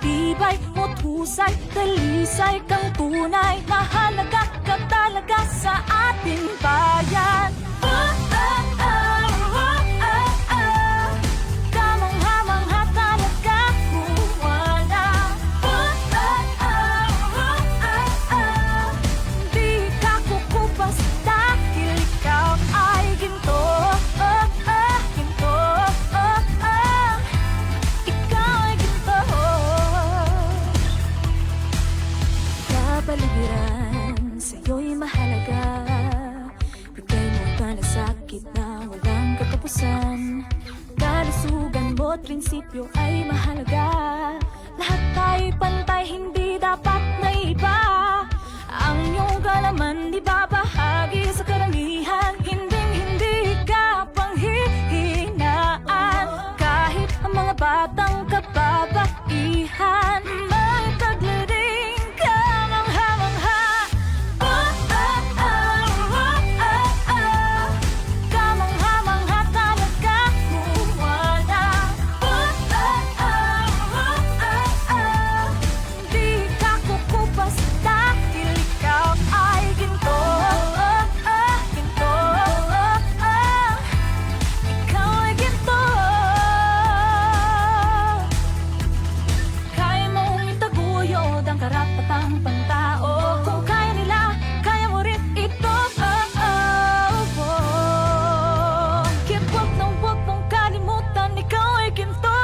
tibay mo't husay, dalisay kang tunay. Mahalaga ka talaga sa ating bayan. Kamangha-mangha talaga, buwana. Di ka kukupas dahil ikaw ay ginto. Ginto. Ikaw ay ginto. Kapaligiran sa'yo'y mahalaga. Bigay mo ang malasakit na walang katapusan. Kalusugan mo't prinsipyo ay mahalaga. Lahat tayo'y pantay, hindi dapat na iba. Ang iyong kalaman di babahagi sa karamihan. Hindi ka panghihinaan. Kahit ang mga batang kababaihan, may paglaring kamangha-mangha. Kamangha-mangha talaga, buwana. Di ka kukupas dahil ikaw ay ginto. Ginto. Ikaw ay ginto. Kaya mong itaguyod ang karapatang pantao. Kung kaya nila, kaya mo rin ito. Kaya't huwag mong kalimutan, ikaw ay ginto.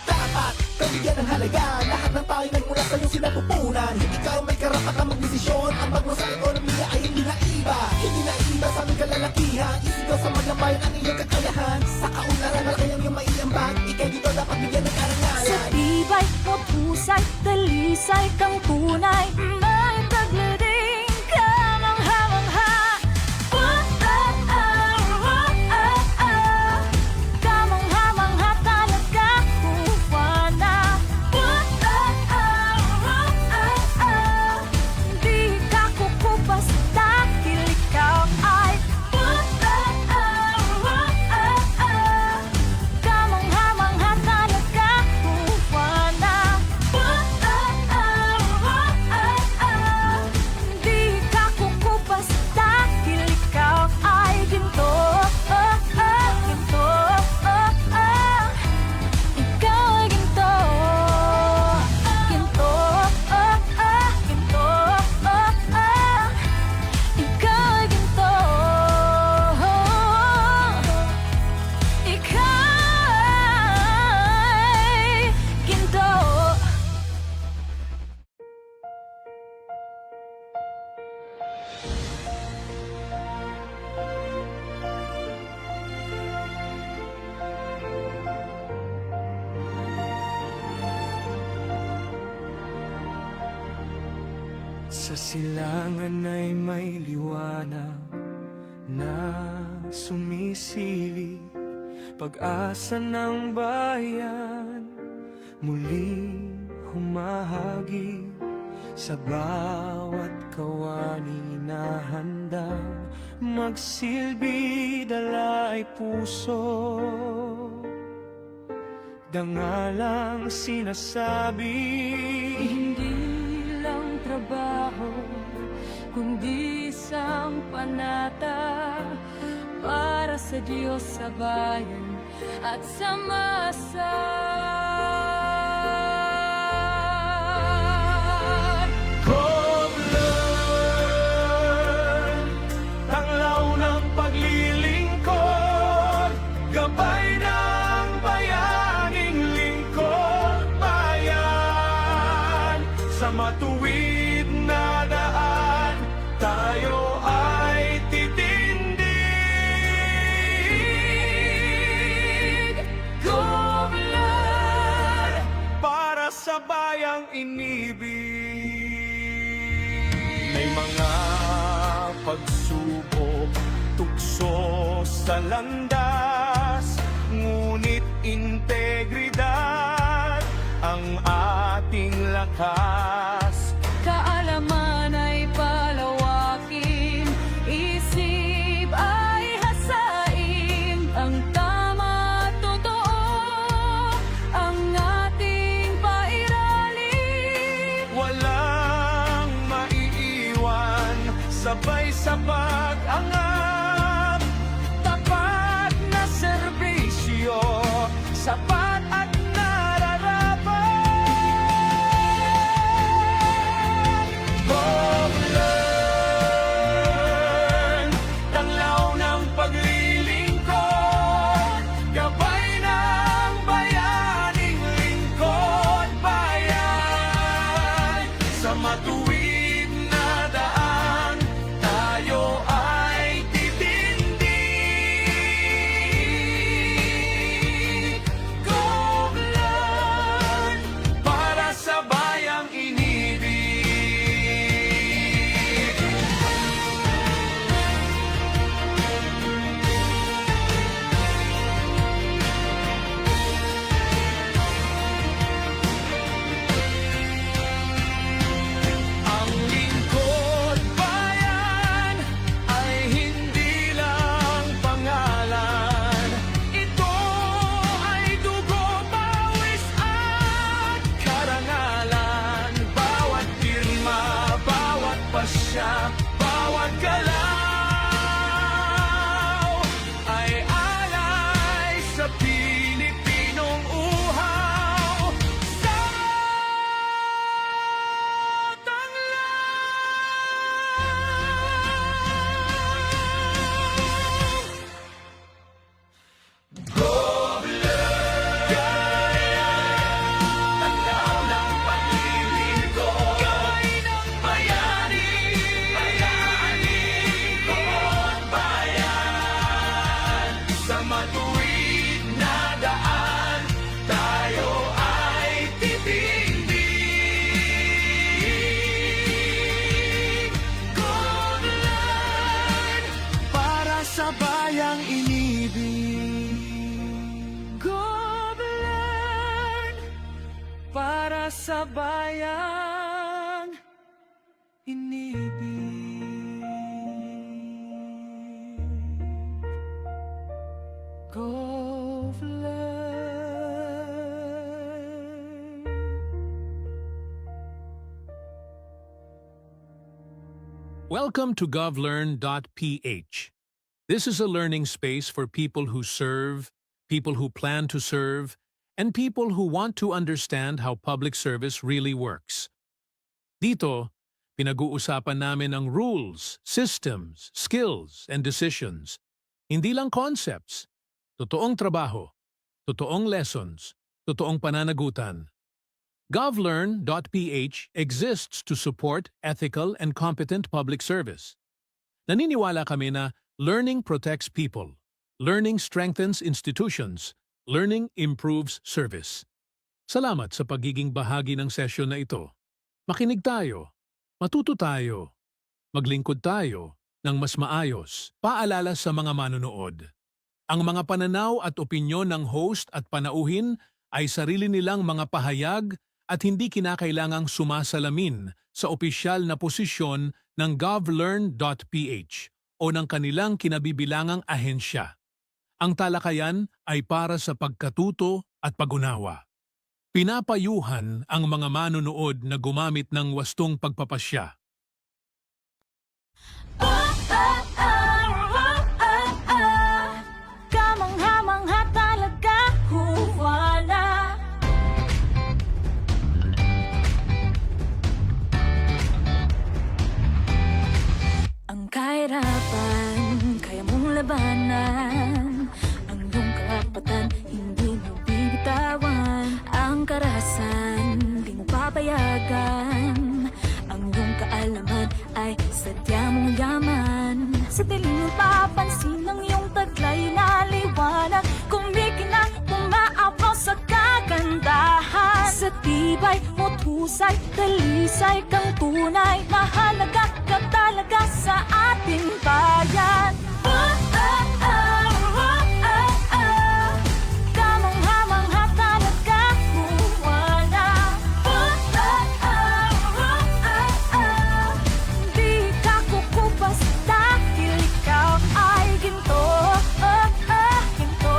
Dapat kabigyan ng halaga. Lahat ng tao'y nagmula sa'yo sinapupunan. Ikaw may karapatang magdesisyon. Ang bagmo sa ekonomiya ay hindi na iba. Hindi na iba sa aming kalalakihan. Isigaw sa maglabayan ang iyong kakayahan. Sa kaunlaran na kayang iyong maiambag. Ika'y dito dapat bigyan ng Sa karangalan. tibay mo't husay, dalisay kang tunay. May paglaring kamangha-mangha. Kamangha-mangha talaga, buwana. Di ka kukupas dahil ikaw ay kamangha-mangha talaga, buwana. Di ka kukupas dahil ikaw ay ginto. Ginto. Ikaw ay ginto. Ginto. Ginto. Ikaw ay ginto. Ikaw ay ginto. Sa silangan ay may liwanag na sumisili. Pag-asa ng bayan muling humahagi. Sa bawat kawani na handang magsilbi, dala ay puso. Dangalang sinasabi, Hindi lang trabaho, kundi isang panata para sa Diyos, sa bayan at sa masa. Koblan, tanglaw ng paglilingkod, gabay ng bayaning lingkod bayan. Sa matuwid na daan, tayo ay titindig. Koblan, para sa bayang inibig. May mga pagsubok, tukso sa landas, ngunit integridad ang ating lakas. Kaalaman ay palawakin, isip ay hasain. Ang tama at totoo ang sa pag-angat, tapat na serbisyo, sapat at nararapat. GovLearn, tanglaw ng paglilingkod, gabay ng bayaning lingkod bayan. Sa matuwid na daan, tayo ay titindig. GovLearn, para sa bayang inibig. Ang lingkod bayan ay hindi lang pangalan. Ito ay dugo, pawis at karangalan. Bawat pirma, bawat pasya, bawat galaw ay alay sa Pilipinong uhaw. Sa matuwid na daan, tayo ay titindig. GovLearn, para sa bayang inibig. GovLearn, para sa bayang inibig. GovLearn. Welcome to govlearn.ph. This is a learning space for people who serve, people who plan to serve, and people who want to understand how public service really works. Dito, pinag-uusapan namin ang rules, systems, skills, and decisions. Hindi lang concepts. Totoong trabaho, totoong lessons, totoong pananagutan. govlearn.ph exists to support ethical and competent public service. Naniniwala kami na learning protects people, learning strengthens institutions, learning improves service. Salamat sa pagiging bahagi ng session na ito. Makinig tayo, matuto tayo, maglingkod tayo ng mas maayos. Paalala sa mga manonood. Ang mga pananaw at opinyon ng host at panauhin ay sarili nilang mga pahayag at hindi kinakailangang sumasalamin sa opisyal na posisyon ng govlearn.ph o ng kanilang kinabibilangang ahensya. Ang talakayan ay para sa pagkatuto at pag-unawa. Pinapayuhan ang mga manonood na gumamit ng wastong pagpapasya. Kamangha-mangha talaga, huwala. Ang kahirapan, kaya mong labanan. Ang iyong karapatan, hindi mo bibitawan. Ang karahasan, di mo papayagan. Ang iyong kaalaman ay sadya mong yaman. Sa dilim mo papansin ang iyong taglay na liwanag. Kumikinang umaapaw sa kagandahan. Sa tibay mo't husay, talisay kang tunay. Mahalaga ka talaga sa ating bayan. Kamangha-mangha talaga, huwala. Di ka kukupas dahil ikaw ay ginto. Ginto.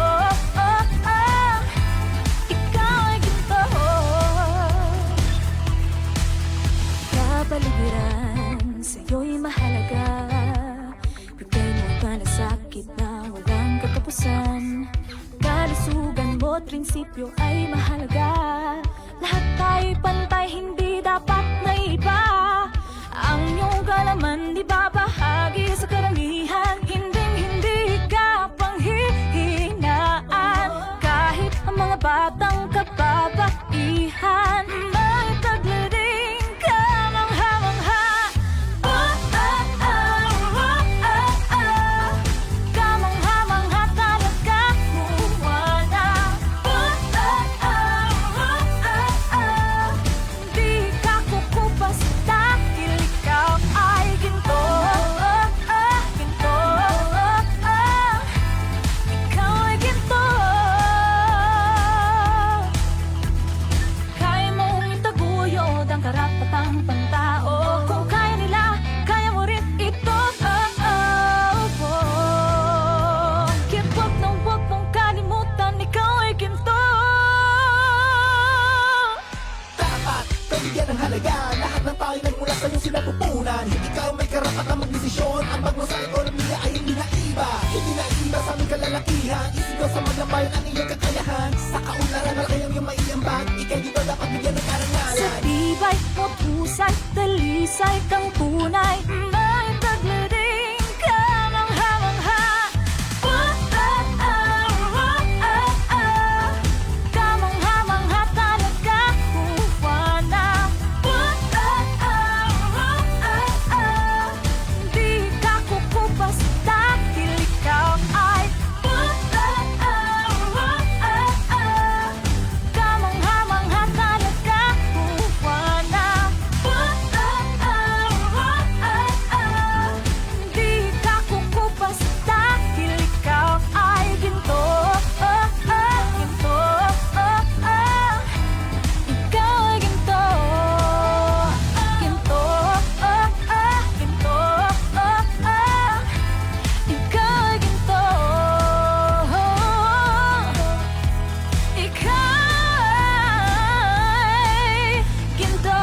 Ikaw ay ginto. Kapaligiran bawat prinsipyo ay mahalaga. Lahat tayo'y pantay, hindi dapat na iba. Ang iyong kalaman di babahagi sa karamihan. Hindi ka panghihinaan. Kahit ang mga batang kababaihan, may taglading ka mangha-mangha. Kamangha-mangha talaga, muwala. Di ka kukupas dahil ikaw ay ginto. Ginto. Ikaw ay ginto. Kaya mong itaguyod ang karapatang pantao. Kung kaya nila, kaya mo rin ito. Kaya't wag mong kalimutan, ikaw ay ginto. Dapat bigyan ng halaga. Lahat ng tayo nagmula sa'yo sinapupunan. Ikaw may karapatang magdesisyon. Ang bagmo sa ekonomiya ay hindi naiba. Hindi naiba sa aming kalalakihan. Isigaw sa maglabayan ang iyong kakayahan. Sa kaunlaran na kayang iyong maiambag. Ika'y dito dapat bigyan ng Sa karangalan. tibay mo't husay, dalisay kang tunay. May taglading ka mangha-mangha. Kamangha-mangha talaga, muwala. Di ka kukupas dahil ikaw ay kamangha-mangha talaga, muwala. Di ka kukupas dahil ikaw ay ginto. Ginto. Ikaw ay ginto. Ginto. Ginto. Ikaw ay ginto. Ikaw ay ginto.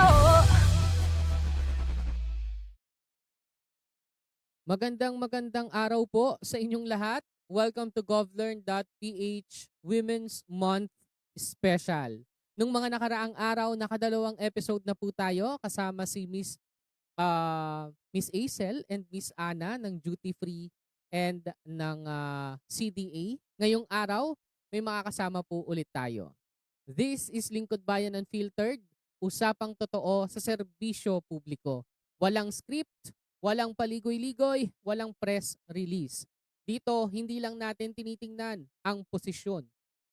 Magandang araw po sa inyong lahat. Welcome to govlearn.ph Women's Month Special. Nung mga nakaraang araw, nakadalawang episode na po tayo kasama si Miss Acel and Miss Ana ng Duty Free and ng CDA. Ngayong araw, may makakasama po ulit tayo. This is Lingkod Bayan Unfiltered, usapang totoo sa serbisyo publiko. Walang script, walang paligoy-ligoy, walang press release. Dito, hindi lang natin tinitingnan ang posisyon,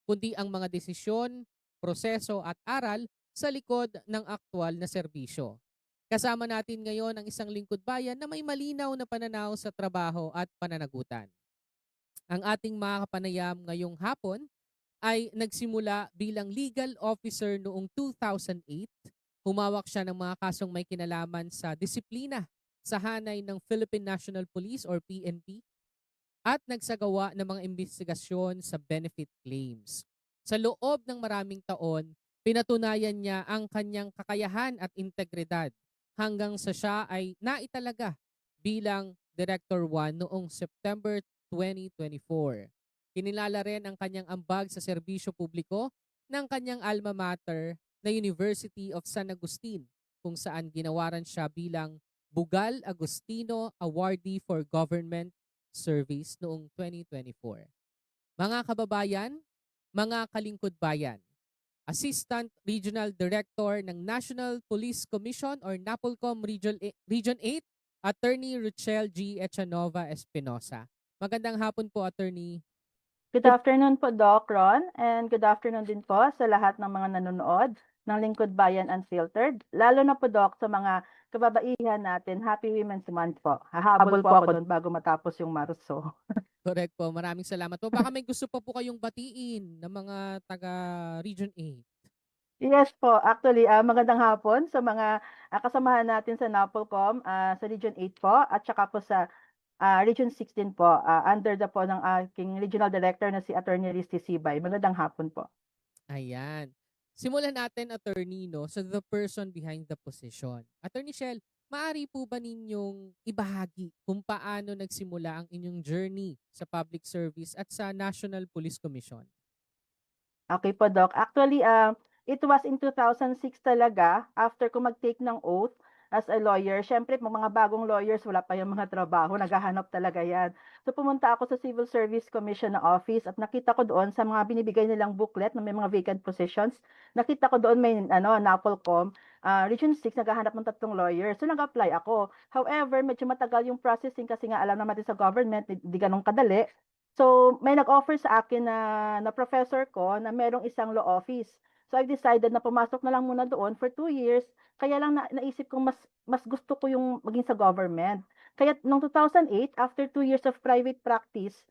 kundi ang mga desisyon, proseso at aral sa likod ng aktwal na serbisyo. Kasama natin ngayon ang isang lingkod bayan na may malinaw na pananaw sa trabaho at pananagutan. Ang ating mga kapanayam ngayong hapon ay nagsimula bilang legal officer noong 2008. Humawak siya ng mga kasong may kinalaman sa disiplina sa hanay ng Philippine National Police or PNP at nagsagawa ng mga investigasyon sa benefit claims. Sa loob ng maraming taon, pinatunayan niya ang kanyang kakayahan at integridad hanggang sa siya ay naitalaga bilang Director 1 noong September 2024. Kinilala rin ang kanyang ambag sa serbisyo publiko ng kanyang alma mater na University of San Agustin, kung saan ginawaran siya bilang Bugal Agustino Awardee for Government Service noong 2024. Mga kababayan, mga kalingkod bayan, Assistant Regional Director ng National Police Commission or NAPOLCOM Region 8, Attorney Ruchel G. Echanova Espinosa. Magandang hapon po, Attorney. Good afternoon po, Doc Ron, and good afternoon din po sa lahat ng mga nanonood ng Lingkod Bayan Unfiltered. Lalo na po, Doc, sa mga kababaihan natin, Happy Women's Month po. Hahabol po ako doon bago matapos yung Marso. Correct po. Maraming salamat po. Baka may gusto pa po kayong batiin ng mga taga Region 8. Yes po, actually, magandang hapon sa mga kasamahan natin sa NAPOLCOM, sa Region 8 po, at saka po sa Region 16 po, under the po ng aking Regional Director na si Attorney Risty Sibay. Magandang hapon po. Ayan. Simulan natin, Attorney, no, so the person behind the position. Attorney Shell, maaari po ba ninyong ibahagi kung paano nagsimula ang inyong journey sa public service at sa National Police Commission? Okay po, Doc. Actually, it was in 2006 talaga, after ko mag-take ng oath as a lawyer. Siyempre, mga bagong lawyers, wala pa yung mga trabaho, naghahanap talaga yan. So, pumunta ako sa Civil Service Commission na office at nakita ko doon sa mga binibigay nilang booklet na may mga vacant positions. Nakita ko doon may NAPOLCOM, Region 6, naghahanap ng 3 lawyers. So, nag-apply ako. However, medyo matagal yung processing kasi nga alam naman din sa government, di ganun kadali. So, may nag-offer sa akin na professor ko na merong isang law office. So, I decided na pumasok na lang muna doon for 2 years. Kaya lang naisip kong mas gusto ko yung maging sa government. Kaya noong 2008, after 2 years of private practice,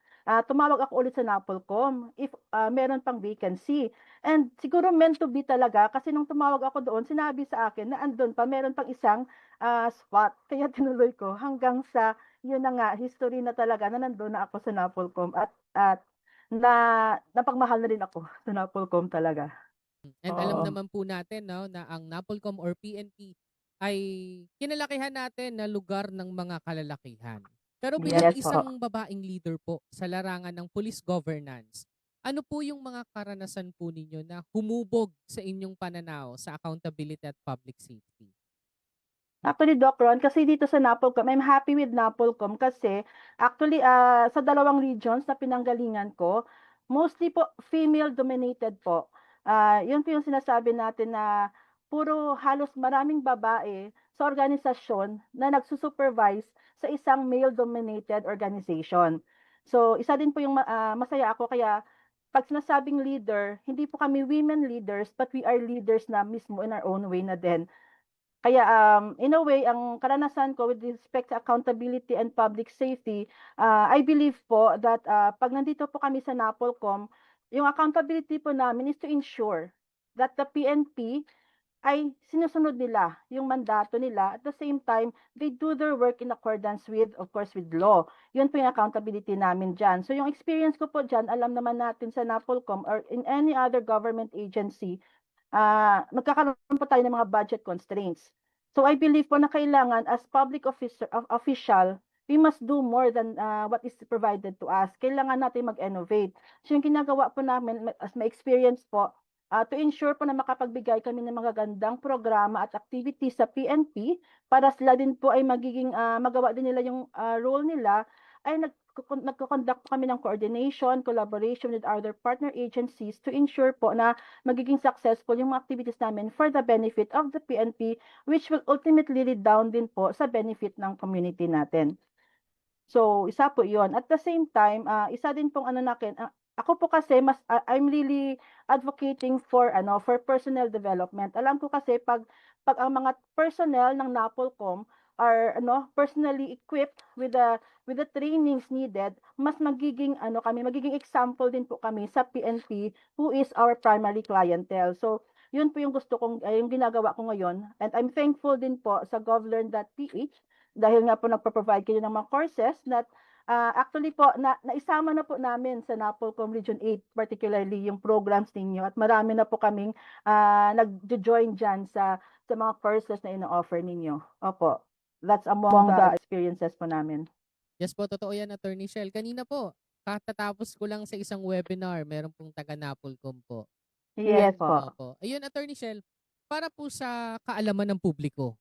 tumawag ako ulit sa NAPOLCOM if meron pang vacancy. And siguro meant to be talaga kasi nung tumawag ako doon, sinabi sa akin na andun pa, meron pang isang spot. Kaya tinuloy ko hanggang sa yun na nga, history na talaga na nandoon na ako sa NAPOLCOM at napagmahal na rin ako sa NAPOLCOM talaga. And alam Oo. naman po natin, no, na ang NAPOLCOM or PNP ay kinalakihan natin na lugar ng mga kalalakihan. Pero bilang Yes po. isang babaeng leader po sa larangan ng police governance, ano po yung mga karanasan po ninyo na humubog sa inyong pananaw sa accountability at public safety? Actually, Doc Ron, kasi dito sa NAPOLCOM, I'm happy with NAPOLCOM kasi actually sa 2 regions na pinanggalingan ko, mostly po female-dominated po. Yun po yung sinasabi natin na puro halos maraming babae sa organisasyon na nagsusupervise sa isang male-dominated organization. So, isa din po yung masaya ako kaya pag sinasabing leader, hindi po kami women leaders, but we are leaders na mismo in our own way na din. Kaya in a way, ang karanasan ko with respect to accountability and public safety, I believe po that pag nandito po kami sa NAPOLCOM, yung accountability po namin is to ensure that the PNP ay sinusunod nila yung mandato nila. At the same time, they do their work in accordance with, of course, with law. Yun po yung accountability namin dyan. So yung experience ko po dyan, alam naman natin sa NAPOLCOM or in any other government agency, magkakaroon po tayo ng mga budget constraints. So I believe po na kailangan as public official, we must do more than what is provided to us. Kailangan natin mag-innovate. So yung ginagawa po namin as my experience po, to ensure po na makapagbigay kami ng mga gandang programa at activities sa PNP para sila din po ay magiging magawa din nila yung role nila, ay nagko-conduct po kami ng coordination, collaboration with other partner agencies to ensure po na magiging successful yung mga activities namin for the benefit of the PNP, which will ultimately lead down din po sa benefit ng community natin. So, isa po yon. At the same time, isa din pong ako po kasi I'm really advocating for personnel development. Alam ko kasi pag ang mga personnel ng NAPOLCOM are personally equipped with the trainings needed, mas magiging magiging example din po kami sa PNP who is our primary clientele. So, yun po yung gusto kong yung ginagawa ko ngayon, and I'm thankful din po sa govlearn.ph dahil nga po nagpo-provide kayo ng mga courses that actually po naisama na po namin sa NAPOLCOM Region 8, particularly yung programs ninyo, at marami na po kaming nag-join dyan sa mga courses na ino-offer ninyo. Opo, that's among the experiences po namin. Yes po, totoo yan, Attorney Shell. Kanina po, katatapos ko lang sa isang webinar, meron pong taga NAPOLCOM po. Yes po. Opo. Ayun, Attorney Shell, para po sa kaalaman ng publiko.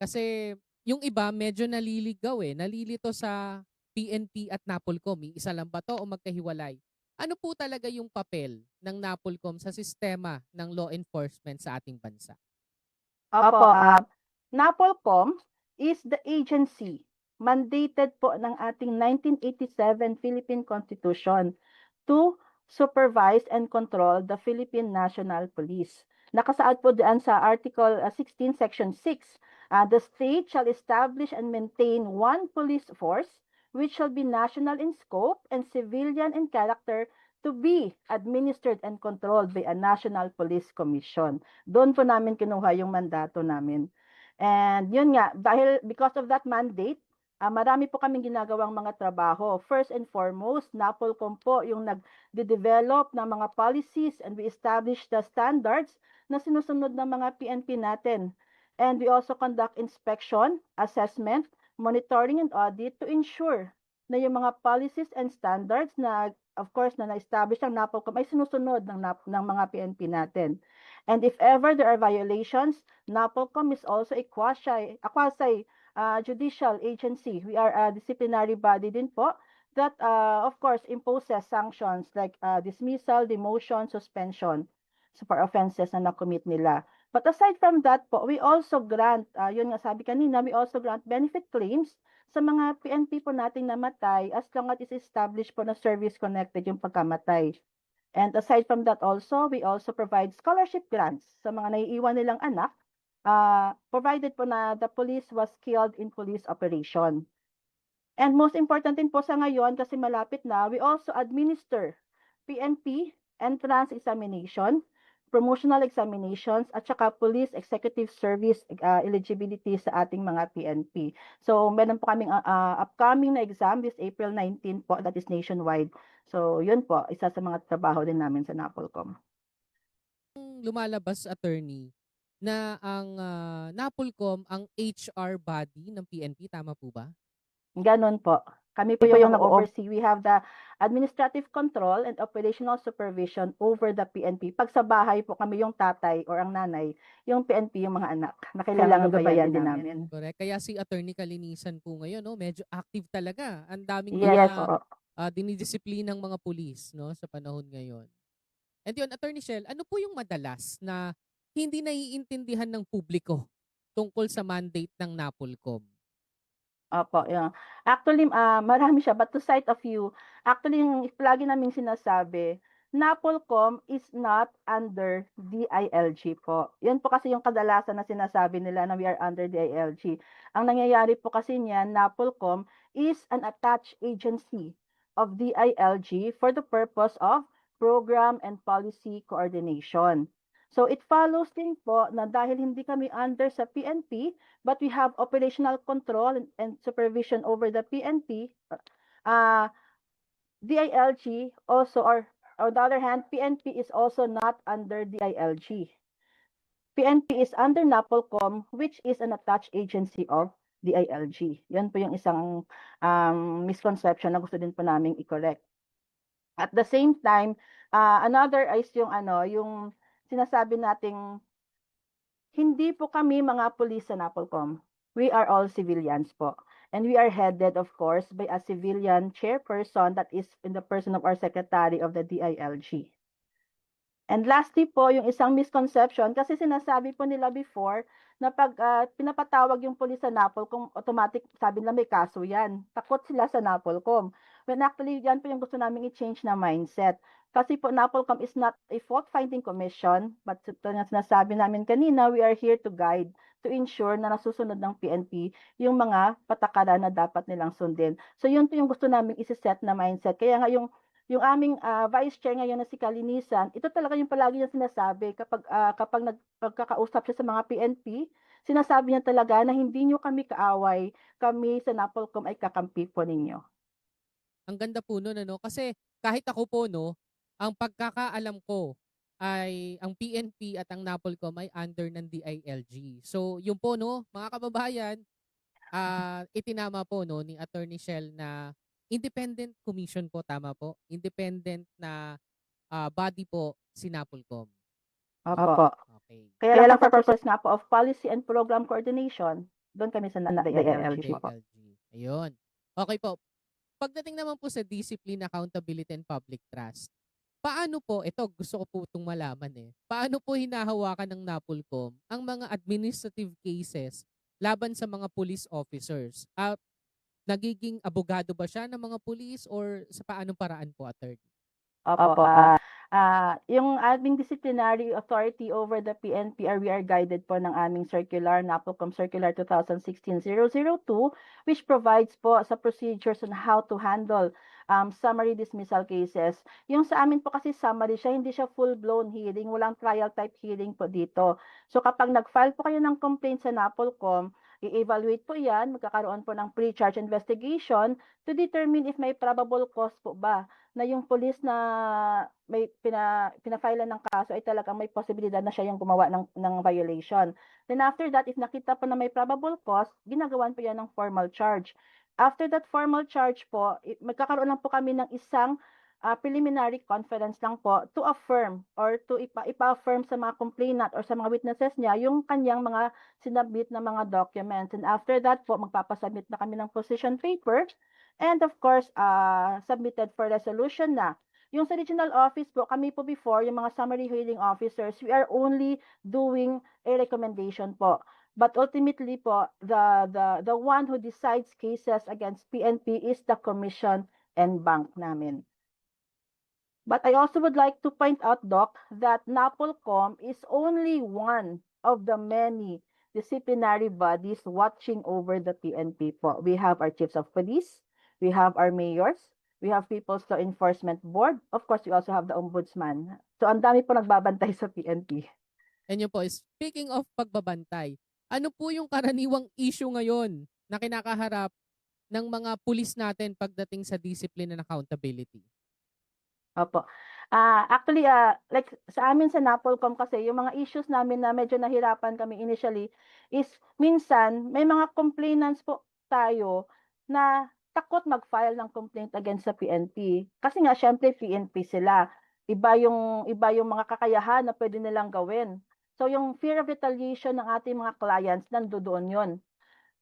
Kasi yung iba medyo naliligaw nalilito sa PNP at NAPOLCOM. Isa lang ba to o magkahiwalay? Ano po talaga yung papel ng NAPOLCOM sa sistema ng law enforcement sa ating bansa? Opo, NAPOLCOM is the agency mandated po ng ating 1987 Philippine Constitution to supervise and control the Philippine National Police. Nakasaad po diyan sa Article 16, Section 6, the state shall establish and maintain one police force which shall be national in scope and civilian in character to be administered and controlled by a National Police Commission. Doon po namin kinuha yung mandato namin. And yun nga, because of that mandate, marami po kaming ginagawang mga trabaho. First and foremost, NAPOLCOM po yung nag-develop ng mga policies, and we establish the standards na sinusunod ng mga PNP natin. And we also conduct inspection, assessment, monitoring, and audit to ensure na yung mga policies and standards na of course na na-establish ng NAPOLCOM ay sinusunod ng mga PNP natin. And if ever there are violations, NAPOLCOM is also a quasi judicial agency. We are a disciplinary body din po that of course imposes sanctions like dismissal, demotion, suspension for offenses na na-commit nila. But aside from that po, we also grant, yun nga sabi kanina, we also grant benefit claims sa mga PNP po nating namatay as long as it's established po na service-connected yung pagkamatay. And aside from that also, we also provide scholarship grants sa mga naiiwan nilang anak, provided po na the police was killed in police operation. And most important din po sa ngayon, kasi malapit na, we also administer PNP entrance examination, promotional examinations, at saka police executive service eligibility sa ating mga PNP. So, meron po kaming upcoming na exam this April 19 po, that is nationwide. So, yun po, isa sa mga trabaho din namin sa NAPOLCOM. Lumalabas, attorney, na ang NAPOLCOM ang HR body ng PNP, tama po ba? Ganon po. Kami po yung nag-oversee. We have the administrative control and operational supervision over the PNP. Pag sa bahay po kami yung tatay or ang nanay, yung PNP yung mga anak na kailangan gabayan din namin. Correct. Kaya si Attorney Kalinisan po ngayon, no, medyo active talaga. Ang daming Yes mga po. dinidisiplinang mga pulis, no, sa panahon ngayon. And yun, Attorney Shell, ano po yung madalas na hindi naiintindihan ng publiko tungkol sa mandate ng NAPOLCOM? Opo, yeah. Actually, marami siya, but to cite a few, actually, yung lagi naming sinasabi, NAPOLCOM is not under DILG po. Yan po kasi yung kadalasan na sinasabi nila na we are under DILG. Ang nangyayari po kasi niyan, NAPOLCOM is an attached agency of DILG for the purpose of program and policy coordination. So it follows din po na dahil hindi kami under sa PNP, but we have operational control and supervision over the PNP, DILG also, or on the other hand, PNP is also not under DILG. PNP is under NAPOLCOM, which is an attached agency of DILG. Yan po yung isang misconception na gusto din po namin i-correct. At the same time, another is yung yung sinasabi nating hindi po kami mga pulis sa NAPOLCOM. We are all civilians po. And we are headed, of course, by a civilian chairperson that is in the person of our secretary of the DILG. And lastly po, yung isang misconception, kasi sinasabi po nila before na pag pinapatawag yung pulis sa NAPOLCOM, automatic sabi nila may kaso yan. Takot sila sa NAPOLCOM. When actually, yan po yung gusto namin i-change na mindset. Kasi po NAPOLCOM is not a fault-finding commission, but sinasabi namin kanina, we are here to guide, to ensure na nasusunod ng PNP yung mga patakaran na dapat nilang sundin. So yun po yung gusto namin isi-set na mindset. Kaya nga yung aming vice chair ngayon na si Kalinisan, ito talaga yung palagi niya sinasabi kapag nagkakausap siya sa mga PNP, sinasabi niya talaga na hindi niyo kami kaaway, kami sa NAPOLCOM ay kakampi po ninyo. Ang ganda po nun, ano? Kasi kahit ako po, no, ang pagkakaalam ko ay ang PNP at ang NAPOLCOM ay under ng DILG. So, yun po, no, mga kababayan, itinama po, no, ni Attorney Shell na independent commission po, tama po? Independent na body po si NAPOLCOM. Opo. Okay. Kaya lang for purpose nga po of policy and program coordination, doon kami sa DILG po. DILG. Ayun. Okay po. Pagdating naman po sa discipline, accountability, and public trust, paano po, ito gusto ko po itong malaman paano po hinahawakan ng NAPOLCOM ang mga administrative cases laban sa mga police officers? Nagiging abogado ba siya ng mga police or sa paanong paraan po, attorney? Opo. Yung aming disciplinary authority over the PNP, we are guided po ng aming circular, NAPOLCOM Circular 2016-002, which provides po sa procedures on how to handle summary dismissal cases. Yung sa amin po kasi summary siya, hindi siya full-blown hearing, walang trial type hearing po dito. So kapag nag-file po kayo ng complaint sa NAPOLCOM, i-evaluate po yan, magkakaroon po ng pre-charge investigation to determine if may probable cause po ba na yung police na may pinafile ng kaso ay talagang may posibilidad na siya yung gumawa ng violation. Then after that, if nakita po na may probable cause, ginagawan po yan ng formal charge. After that formal charge po, magkakaroon lang po kami ng isang preliminary conference lang po to affirm or to ipa-affirm sa mga complainant or sa mga witnesses niya yung kanyang mga sinabit na mga documents. And after that po, magpapasubmit na kami ng position paper and of course, submitted for resolution na. Yung sa regional office po, kami po before, yung mga summary hearing officers, we are only doing a recommendation po. But ultimately po, the one who decides cases against PNP is the commission and bank namin. But I also would like to point out, Doc, that NAPOLCOM is only one of the many disciplinary bodies watching over the PNP po. We have our chiefs of police, we have our mayors, we have People's Law Enforcement Board, of course, we also have the ombudsman. So ang dami po nagbabantay sa PNP. And yun po, speaking of pagbabantay, ano po yung karaniwang issue ngayon na kinakaharap ng mga pulis natin pagdating sa discipline and accountability? Opo. Actually, like sa amin sa NAPOLCOM kasi, yung mga issues namin na medyo nahirapan kami initially is minsan may mga complainants po tayo na takot mag-file ng complaint against sa PNP. Kasi nga, syempre, PNP sila. Iba yung mga kakayahan na pwede nilang gawin. So, yung fear of retaliation ng ating mga clients, nandoon yun.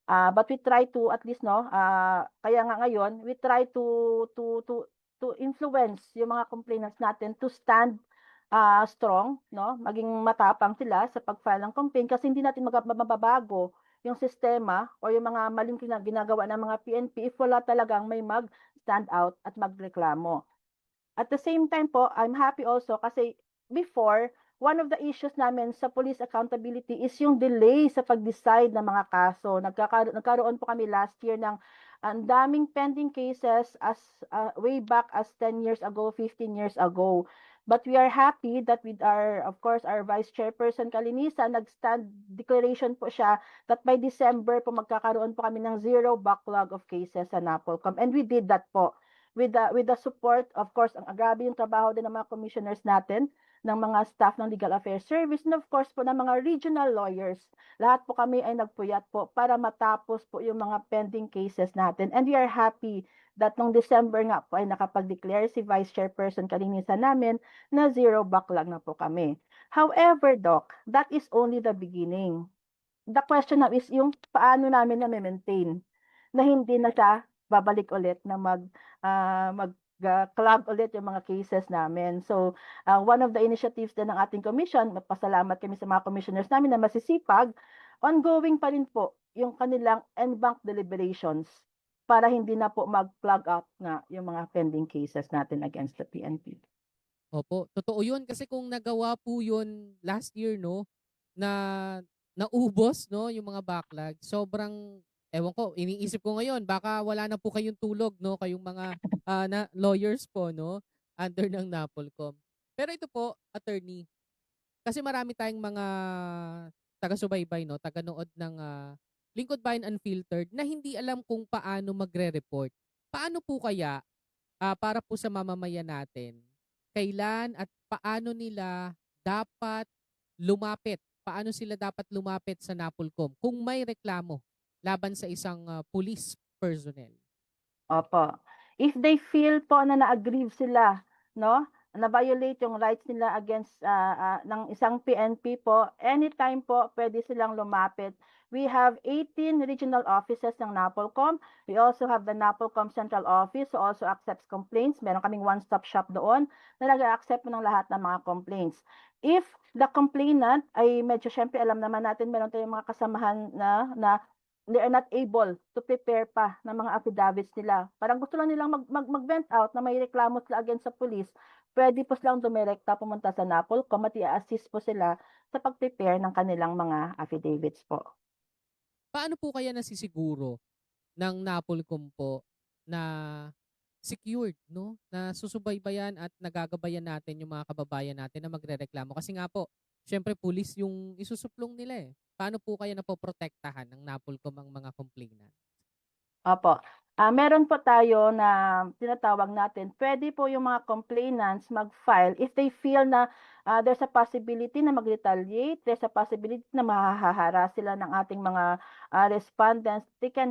But we try to at least kaya nga ngayon we try to influence yung mga complainants natin to stand strong, maging matapang sila sa pag-file ng complaint kasi hindi natin mababago yung sistema o yung mga maling ginagawa ng mga PNP if wala talagang may mag-stand out at magreklamo. At the same time po, I'm happy also kasi before, one of the issues namin sa police accountability is yung delay sa pag-decide ng mga kaso. Nagkaroon po kami last year ng ang daming pending cases as way back as 10 years ago, 15 years ago. But we are happy that with of course, our Vice Chairperson Kalinisa, nag-stand declaration po siya that by December po magkakaroon po kami ng zero backlog of cases sa NAPOLCOM. And we did that po. With the support, of course, ang grabe yung trabaho din ng mga commissioners natin, ng mga staff ng Legal Affairs Service, and of course po ng mga regional lawyers. Lahat po kami ay nagpuyat po para matapos po yung mga pending cases natin. And we are happy that nung December nga po ay nakapag-declare si Vice Chairperson Kalinisa namin na zero backlog na po kami. However, Doc, that is only the beginning. The question now is yung paano namin na-maintain na hindi na siya babalik ulit na mag-clog ulit yung mga cases namin. So, one of the initiatives din ng ating commission, magpasalamat kami sa mga commissioners namin na masisipag, ongoing pa rin po yung kanilang en banc deliberations para hindi na po mag-plug up na yung mga pending cases natin against the PNP. Opo, totoo yun kasi kung nagawa po yun last year, na naubos, yung mga backlog, sobrang, ewan ko, iniisip ko ngayon, baka wala na po kayong tulog, kayong mga na lawyers po, under ng NAPOLCOM. Pero ito po, attorney, kasi marami tayong mga taga-subaybay, taga-nood ng Lingkod Bayan Unfiltered na hindi alam kung paano magre-report. Paano po kaya, para po sa mamamayan natin, kailan at paano nila dapat lumapit? Paano sila dapat lumapit sa NAPOLCOM kung may reklamo laban sa isang police personnel? Opo. If they feel po na na-aggrieve sila, na-violate yung rights nila against ng isang PNP po, anytime po pwede silang lumapit. We have 18 regional offices ng NAPOLCOM. We also have the NAPOLCOM Central Office who also accepts complaints. Meron kaming one-stop shop doon na nag-accept ng lahat ng mga complaints. If the complainant ay medyo syempre alam naman natin meron tayong mga kasamahan na they are not able to prepare pa ng mga affidavits nila. Parang gusto lang nilang mag-vent out na may reklamo sila against sa police. Pwede po silang dumirekta pumunta sa NAPOLCOM at i-assist po sila sa pag-prepare ng kanilang mga affidavits po. Paano po kaya nasisiguro ng NAPOLCOM po na secured, na susubaybayan at nagagabayan natin yung mga kababayan natin na magrereklamo? Kasi nga po, syempre police yung isusuplong nila eh. Paano po kaya napoprotektahan ng NAPOLCOM ang mga complainant? Opo. Meron po tayo na tinatawag natin, pwede po yung mga complainants mag-file if they feel na there's a possibility na mag-retaliate, there's a possibility na mahahara sila ng ating mga respondents, they can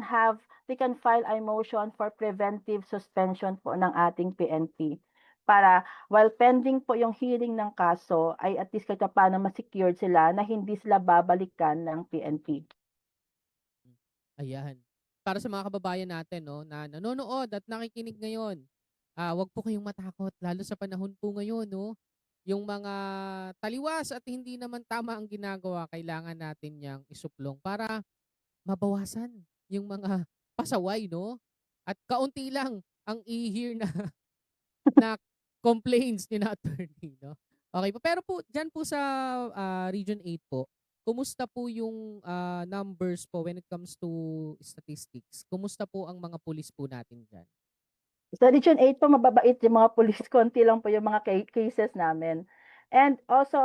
file a motion for preventive suspension po ng ating PNP. Para while pending po yung hearing ng kaso, ay at least kahit paano ma-secured sila na hindi sila babalikan ng PNP. Ayan. Para sa mga kababayan natin, no, na nanonood at nakikinig ngayon, wag po kayong matakot, lalo sa panahon po ngayon, no. Yung mga taliwas at hindi naman tama ang ginagawa, kailangan natin yang isuplong para mabawasan yung mga pasaway, no. At kaunti lang ang i-hear na na complaints ni na attorney, no. Okay po. Pero po, dyan po sa Region 8 po, kumusta po yung numbers po when it comes to statistics? Kumusta po ang mga pulis po natin dyan? Sa Region 8 po, mababait yung mga police, konti lang po yung mga cases namin. And also,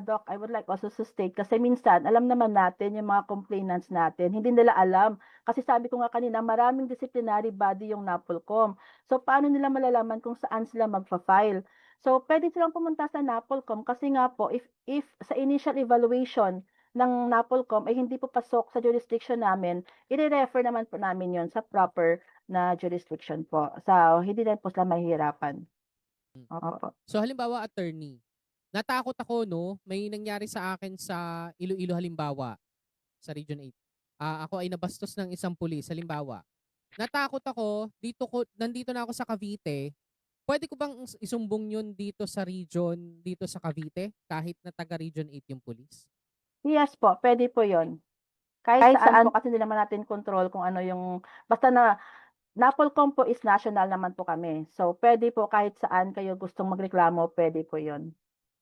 Doc, I would like also to state, kasi minsan, alam naman natin yung mga complainants natin, hindi nila alam. Kasi sabi ko nga kanina, maraming disciplinary body yung NAPOLCOM. So, paano nila malalaman kung saan sila magfa-file? So, pwede silang pumunta sa NAPOLCOM kasi nga po, if sa initial evaluation ng NAPOLCOM ay hindi po pasok sa jurisdiction namin, i-refer naman po namin yon sa proper na jurisdiction po. So, hindi din po sila mahihirapan. Opo. So halimbawa, attorney, natakot ako, no, may nangyari sa akin sa Iloilo halimbawa, sa Region 8. Ako ay nabastos ng isang pulis halimbawa. Natakot ako, nandito na ako sa Cavite. Pwede ko bang isumbong yun dito sa region, dito sa Cavite, kahit na taga Region 8 yung pulis? Yes po, pwede po yon. Kahit saan po kasi hindi naman natin control kung ano yung, basta na NAPOLCOM po is national naman po kami. So, pwede po kahit saan kayo gustong magreklamo, pwede po yon.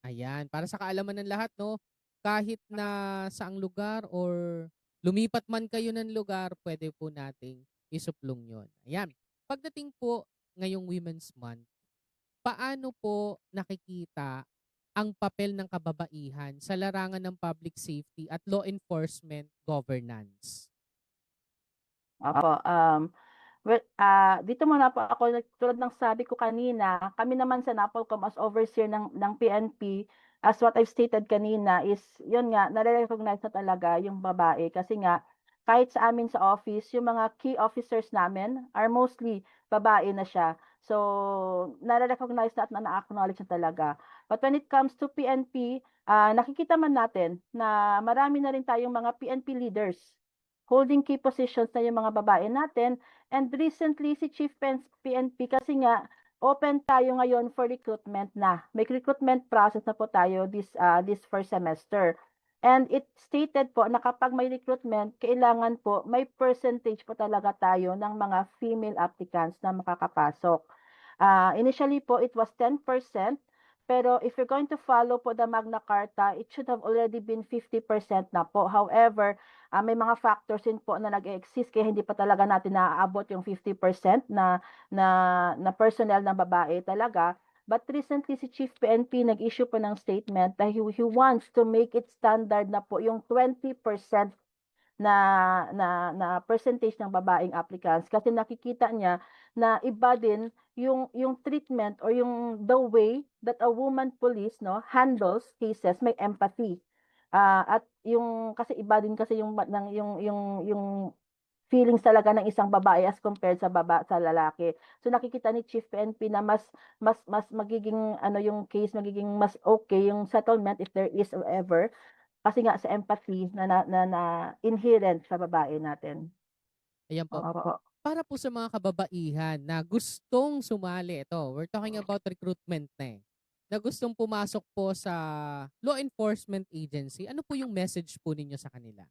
Ayan, para sa kaalaman ng lahat, no, kahit na saang lugar or lumipat man kayo ng lugar, pwede po nating isuplong yon. Ayan. Pagdating po ngayong Women's Month, paano po nakikita ang papel ng kababaihan sa larangan ng public safety at law enforcement governance? Opo, well, dito muna po ako, tulad ng sabi ko kanina, kami naman sa NAPOLCOM as overseer ng PNP, as what I've stated kanina is, yun nga, nare-recognize na talaga yung babae. Kasi nga, kahit sa amin sa office, yung mga key officers namin are mostly babae na siya. So, nare-recognize na at na-acknowledge na talaga. But when it comes to PNP, nakikita man natin na marami na rin tayong mga PNP leaders holding key positions na yung mga babae natin. And recently, si Chief PNP, kasi nga, open tayo ngayon for recruitment na. May recruitment process na po tayo this first semester. And it stated po na kapag may recruitment, kailangan po may percentage po talaga tayo ng mga female applicants na makakapasok. Initially po, it was 10%. Pero if you're going to follow po the Magna Carta, it should have already been 50% na po. However, may mga factors din po na nag-exist kaya hindi pa talaga natin naaabot yung 50% na personnel ng babae talaga. But recently si Chief PNP nag-issue po ng statement that he wants to make it standard na po yung 20% na percentage ng babaeng applicants kasi nakikita niya na iba din yung treatment or yung the way that a woman police handles cases, may empathy. At yung kasi iba din kasi yung feelings talaga ng isang babae as compared sa lalaki. So nakikita ni Chief PNP na mas magiging yung case magiging mas okay yung settlement if there is ever kasi nga sa empathy na inherent sa babae natin. Ayan po. Opo. Para po sa mga kababaihan na gustong sumali, ito, we're talking about recruitment na na gustong pumasok po sa law enforcement agency, ano po yung message po ninyo sa kanila?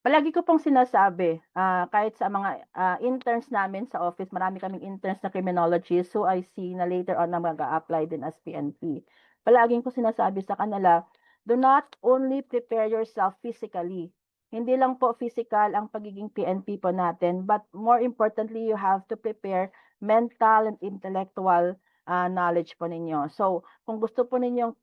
Palagi ko pong sinasabi, kahit sa mga interns namin sa office, marami kaming interns na criminologists who I see na later on na mag-a-apply din as PNP. Palaging ko sinasabi sa kanila, do not only prepare yourself physically. Hindi lang po physical ang pagiging PNP po natin, but more importantly, you have to prepare mental and intellectual knowledge po ninyo. So, kung gusto po ninyong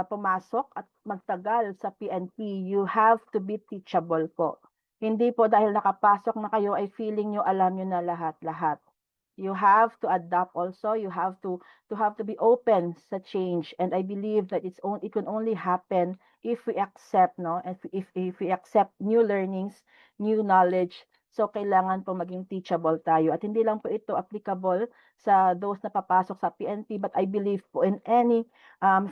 pumasok at magtagal sa PNP, you have to be teachable po. Hindi po dahil nakapasok na kayo ay feeling nyo alam nyo na lahat-lahat. You have to adapt also. You have to be open sa change. And I believe that it can only happen if we accept, no? And if we accept new learnings, new knowledge. So kailangan po maging teachable tayo. At hindi lang po ito applicable sa those na papasok sa PNP, but I believe po in any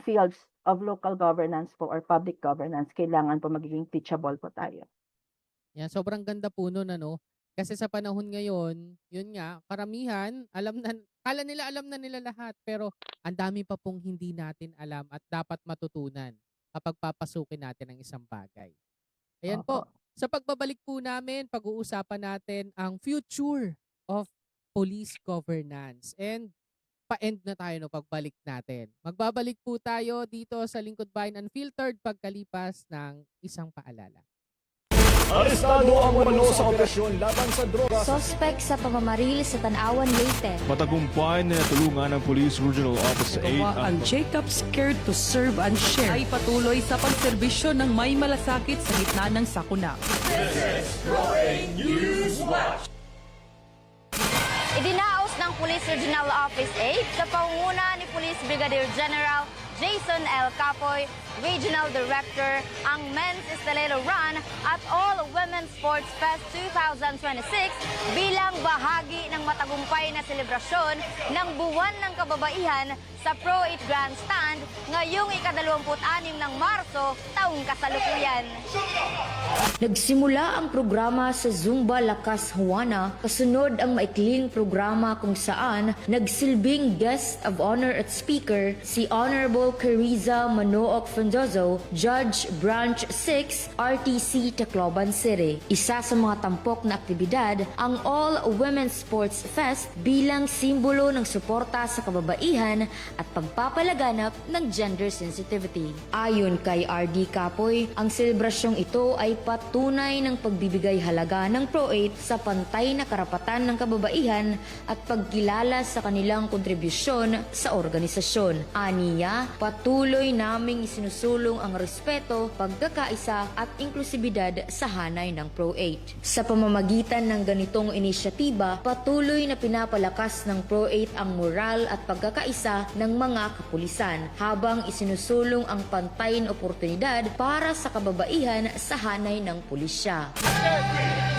fields of local governance po or public governance, kailangan po magiging teachable po tayo. Yan, sobrang ganda po nun, ano? Kasi sa panahon ngayon, yun nga, karamihan, kala nila alam na nila lahat, pero ang dami pa pong hindi natin alam at dapat matutunan kapag papasukin natin ang isang bagay. Ayan po, Opo. sa pagbabalik po namin, pag-uusapan natin ang future of police governance. And pa-end na tayo no pagbalik natin. Magbabalik po tayo dito sa Lingkod Bayan Unfiltered pagkalipas ng isang paalala. Arestado ang umano sa operasyon laban sa droga. Sospek sa pamamaril sa Tanawan, Leyte. Matagumpay na natulungan ng Police Regional Office 8 Gawa ang Jacob Scared to Serve and Share ay patuloy sa pagserbisyo ng may malasakit sa gitna ng sakuna. Idinaos ng Police Regional Office 8 sa pangunguna ni Police Brigadier General Jason L. Capoy, Regional Director, ang Men's Estelero Run at All Women's Sports Fest 2026 bilang bahagi ng matagumpay na selebrasyon ng Buwan ng Kababaihan sa Pro 8 Grandstand ngayong ika-26 ng Marso, taong kasalukuyan. Nagsimula ang programa sa Zumba Lakas Juana, kasunod ang maikling programa kung saan nagsilbing guest of honor at speaker si Honorable Cariza Manook Fondozo, Judge Branch 6, RTC Tacloban City. Isa sa mga tampok na aktibidad ang All Women's Sports Fest bilang simbolo ng suporta sa kababaihan at pagpapalaganap ng gender sensitivity. Ayon kay RD Capoy, ang selebrasyong ito ay patunay ng pagbibigay halaga ng Pro 8 sa pantay na karapatan ng kababaihan at pagkilala sa kanilang kontribusyon sa organisasyon. Aniya, patuloy naming isinusulong ang respeto, pagkakaisa at inklusibidad sa hanay ng Pro 8. Sa pamamagitan ng ganitong inisyatiba, patuloy na pinapalakas ng Pro 8 ang moral at pagkakaisa ng mga kapulisan habang isinusulong ang pantay na oportunidad para sa kababaihan sa hanay ng pulisya.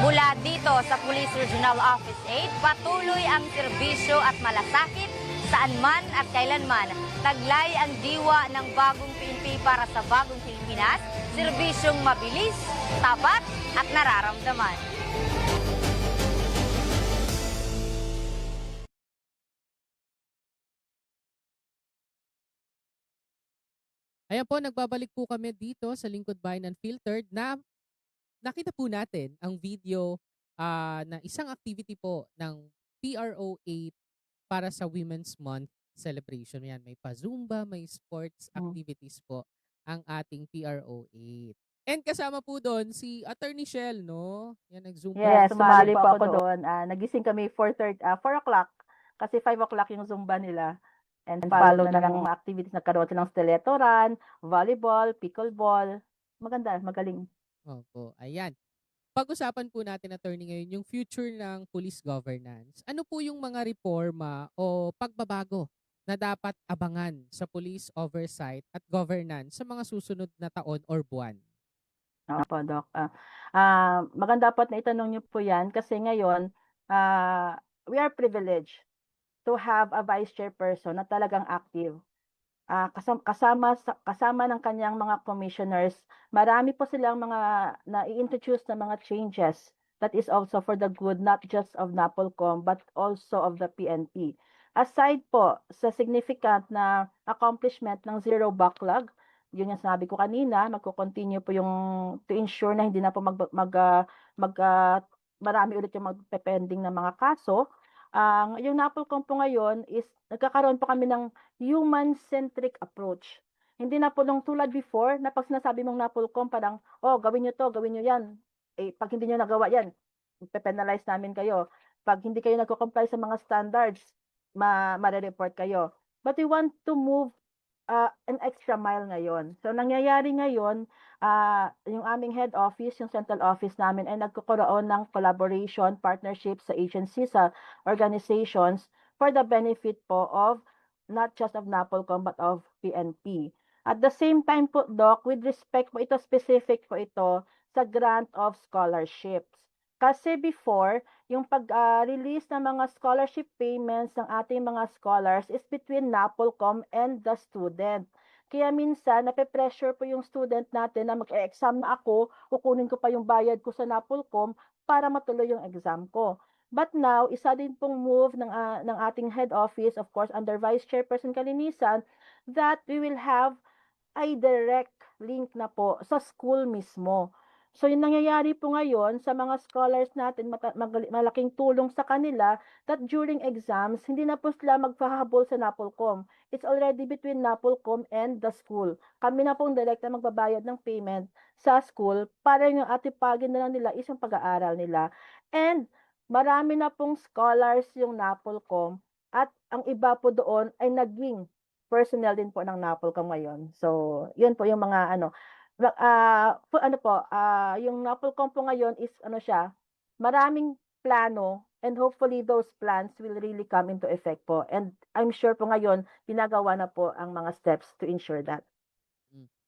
Mula dito sa Police Regional Office 8, patuloy ang serbisyo at malasakit saan man at kailanman. Taglay ang diwa ng bagong PNP para sa bagong Pilipinas, serbisyong mabilis, tapat at nararamdaman. Ayan po, nagbabalik po kami dito sa Lingkod Bayan Unfiltered na nakita po natin ang video na isang activity po ng PRO 8 para sa Women's Month celebration. Yan, may pa-Zumba, may sports activities po ang ating PRO 8. And kasama po doon si Attorney Shell, no? Yan, nag-Zumba. Yes, sumali po ako doon. Nagising kami 4 o'clock kasi 5 o'clock yung Zumba nila. And follow na ng mga activities. Nagkaroon silang stiletto run, volleyball, pickleball. Maganda, magaling. Opo, ayan. Pag-usapan po natin, attorney, ngayon yung future ng police governance. Ano po yung mga reforma o pagbabago na dapat abangan sa police oversight at governance sa mga susunod na taon or buwan? Opo, Doc. Maganda po na itanong niyo po yan kasi ngayon, we are privileged to have a vice chairperson na talagang active. Kasama ng kanyang mga commissioners, marami po silang mga na-i-introduce na mga changes that is also for the good not just of NAPOLCOM but also of the PNP. Aside po sa significant na accomplishment ng zero backlog, yun yung sinabi ko kanina, magko-continue po yung to ensure na hindi na po marami ulit yung magpe-pending na mga kaso. Yung NAPOLCOM po ngayon is nagkakaroon po kami ng human-centric approach. Hindi na po nung tulad before na pag sinasabi mong NAPOLCOM parang, oh, gawin nyo to, gawin nyo yan. Eh, pag hindi nyo nagawa yan, ipe-penalize namin kayo. Pag hindi kayo nagko-comply sa mga standards, ma-report kayo. But we want to move an extra mile ngayon. So nangyayari ngayon, yung aming head office, yung central office namin ay nagkakaroon ng collaboration, partnership sa agencies, sa organizations for the benefit po of not just of NAPOLCOM but of PNP. At the same time po, Doc, with respect po ito, specific po ito sa grant of scholarships. Kasi before, yung pag-release ng mga scholarship payments ng ating mga scholars is between NAPOLCOM and the student. Kaya minsan, nape-pressure po yung student natin na mag-exam na ako, kukunin ko pa yung bayad ko sa NAPOLCOM para matuloy yung exam ko. But now, isa din pong move ng ating head office, of course, under Vice Chairperson Kalinisan, that we will have ay direct link na po sa school mismo. So yung nangyayari po ngayon sa mga scholars natin, malaking tulong sa kanila that during exams, hindi na po sila magpahabol sa NAPOLCOM. It's already between NAPOLCOM and the school. Kami na pong direct na magbabayad ng payment sa school para yung atipagin na lang nila is yung pag-aaral nila. And marami na pong scholars yung NAPOLCOM at ang iba po doon ay naging personnel din po ng NAPOLCOM ngayon. So, yun po yung mga yung NAPOLCOM po ngayon is maraming plano and hopefully those plans will really come into effect po. And I'm sure po ngayon, pinagawa na po ang mga steps to ensure that.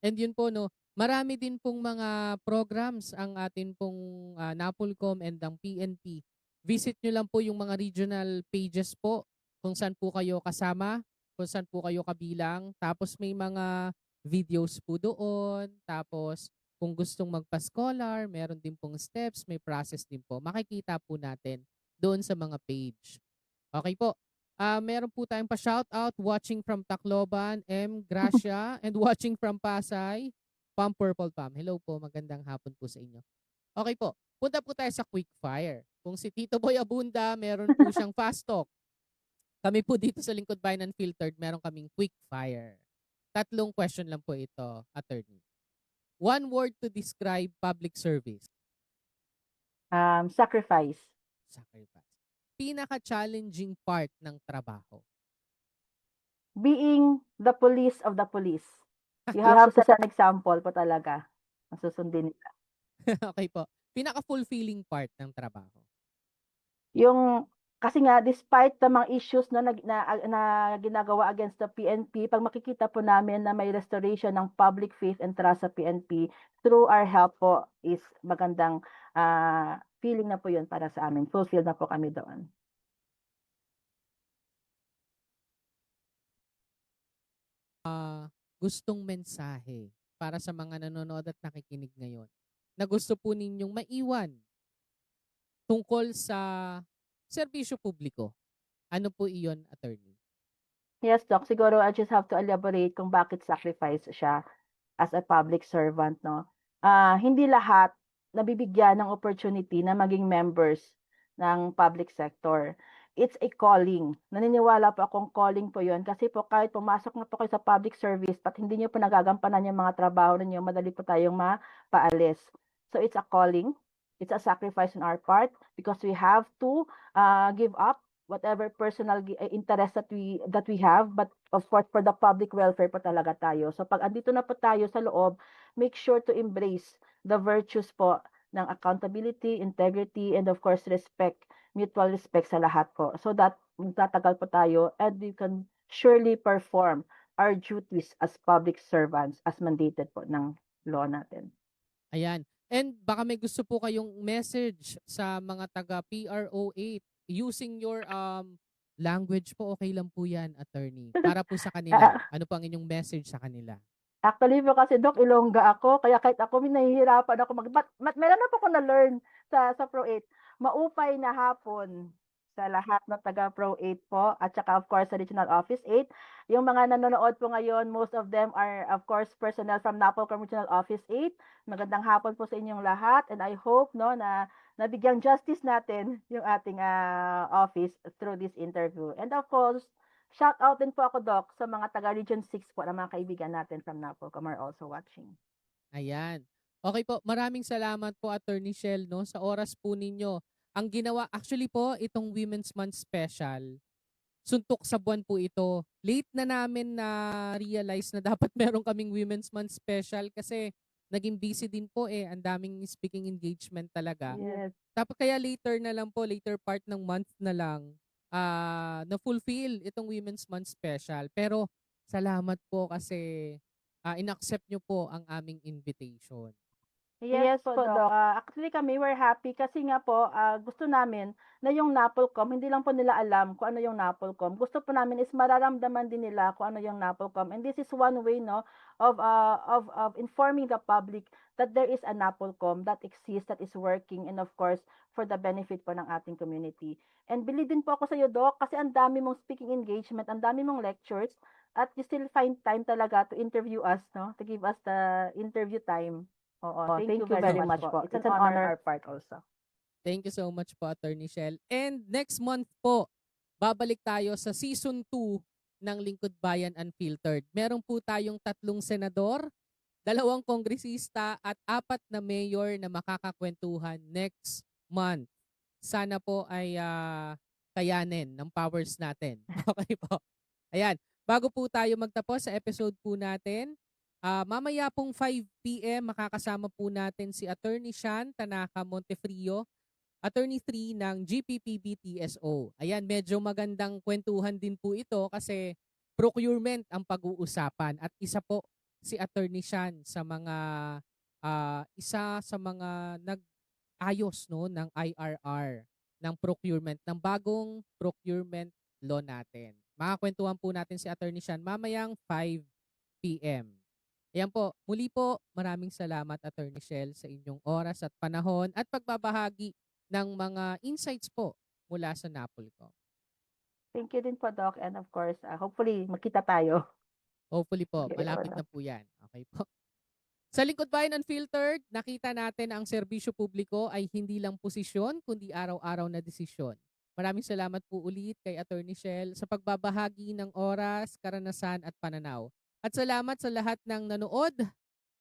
And yun po, no, marami din pong mga programs ang atin pong NAPOLCOM and ang PNP. Visit nyo lang po yung mga regional pages po kung saan po kayo kasama, kung saan po kayo kabilang. Tapos may mga videos po doon. Tapos kung gustong magpa-scholar, meron din pong steps, may process din po. Makikita po natin doon sa mga page. Okay po. Meron po tayong pa-shoutout watching from Tacloban, M. Gracia, and watching from Pasay, Pam Purple Pam. Hello po, magandang hapon po sa inyo. Okay po, punta po tayo sa quick fire. Kung si Tito Boy Abunda, meron po siyang fast talk. Kami po dito sa Lingkod Bayan Unfiltered, meron kaming quick fire. 3 question lang po ito, attorney. 1 word to describe public service. Sacrifice. Sacrifice. Pinaka-challenging part ng trabaho. Being the police of the police. You have to set an example po talaga. Ang susundin nila. Okay po. Pinaka-fulfilling part ng trabaho. Yung kasi nga despite the mga issues na ginagawa against the PNP, pag makikita po namin na may restoration ng public faith and trust sa PNP through our help po is magandang feeling na po yun para sa amin. Fulfilled na po kami doon. Gustong mensahe para sa mga nanonood at nakikinig ngayon na gusto po ninyong maiwan tungkol sa serbisyo publiko. Ano po iyon, attorney? Yes, Doc. Siguro I just have to elaborate kung bakit sacrifice siya as a public servant, no? Hindi lahat nabibigyan ng opportunity na maging members ng public sector. It's a calling. Naniniwala po akong calling po yun kasi po kahit pumasok na po kayo sa public service pat hindi niyo po nagagampanan yung mga trabaho ninyo, madali po tayong mapaalis. So it's a calling. It's a sacrifice on our part because we have to give up whatever personal interest that we have, but of course for the public welfare po talaga tayo. So pag andito na po tayo sa loob, make sure to embrace the virtues po ng accountability, integrity, and of course respect, mutual respect sa lahat po. So that magtatagal po tayo and we can surely perform our duties as public servants as mandated po ng law natin. Ayan. And baka may gusto po kayong message sa mga taga PRO8 using your language po, okay lang po yan, attorney. Para po sa kanila. Ano po ang inyong message sa kanila? Actually po kasi, Doc, Ilongga ako. Kaya kahit ako, nahihirapan ako meron na po ako na-learn sa Pro 8. Maupay na hapon sa lahat ng taga Pro 8 po. At saka, of course, sa Regional Office 8. Yung mga nanonood po ngayon, most of them are, of course, personnel from NAPOLCOM Regional Office 8. Magandang hapon po sa inyong lahat. And I hope na nabigyang justice natin yung ating office through this interview. And of course, shout out din po ako, Doc, sa mga taga Region 6 po na mga kaibigan natin from NAPOLCOM are also watching. Ayan. Okay po, maraming salamat po, Attorney Shell, no, sa oras po ninyo. Ang ginawa, actually po, itong Women's Month Special, suntok sa buwan po ito. Late na namin na realize na dapat meron kaming Women's Month special kasi naging busy din po ang daming speaking engagement talaga. Yes. Tapos kaya later na lang po, later part ng month na lang, na-fulfill itong Women's Month special. Pero salamat po kasi in-accept nyo po ang aming invitation. Yes po, Doc. Actually kami, we're happy kasi nga po, gusto namin na yung NAPOLCOM, hindi lang po nila alam kung ano yung NAPOLCOM. Gusto po namin is mararamdaman din nila kung ano yung NAPOLCOM. And this is one way, no, of informing the public that there is a NAPOLCOM that exists, that is working, and of course, for the benefit po ng ating community. And believe din po ako sa iyo, Doc, kasi ang dami mong speaking engagement, ang dami mong lectures, at you still find time talaga to interview us, no, to give us the interview time. Oo, thank you very much po. It's an honor our part also. Thank you so much po, Attorney Shell. And next month po, babalik tayo sa Season 2 ng Lingkod Bayan Unfiltered. Meron po tayong 3 senador, 2 kongresista at 4 na mayor na makakakwentuhan next month. Sana po ay kayanin ng powers natin. Okay po. Ayan. Bago po tayo magtapos sa episode po natin, mamaya pong 5 p.m. makakasama po natin si Attorney Shan Tanaka Montefrio, Attorney 3 ng GPPB-TSO. Ayan, medyo magandang kwentuhan din po ito kasi procurement ang pag-uusapan at isa po si Attorney Shan sa mga isa sa mga nag-ayos no ng IRR ng procurement, ng bagong procurement law natin. Makakwentuhan po natin si Attorney Shan mamayang 5 p.m. Ayan po, muli po, maraming salamat Attorney Shell sa inyong oras at panahon at pagbabahagi ng mga insights po mula sa NAPOLCOM. Thank you din po, Doc. And of course, hopefully, magkita tayo. Hopefully po, Okay, malapit Doc. na po yan. Okay po. Sa Lingkod Bayan Unfiltered, nakita natin ang serbisyo publiko ay hindi lang posisyon, kundi araw-araw na desisyon. Maraming salamat po ulit kay Attorney Shell sa pagbabahagi ng oras, karanasan at pananaw. At salamat sa lahat ng nanood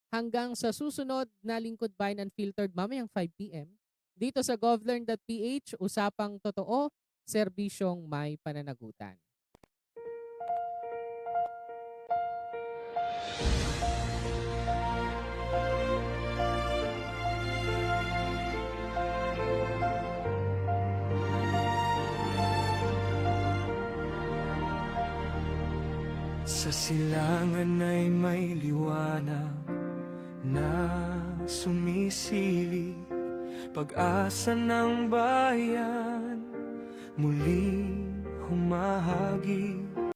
hanggang sa susunod na Lingkod Bayan Unfiltered mamayang 5 p.m. dito sa govlearn.ph, usapang totoo, serbisyong may pananagutan. Sa silangan ay may liwanag na sumisilip, pag-asa ng bayan muling humahagi.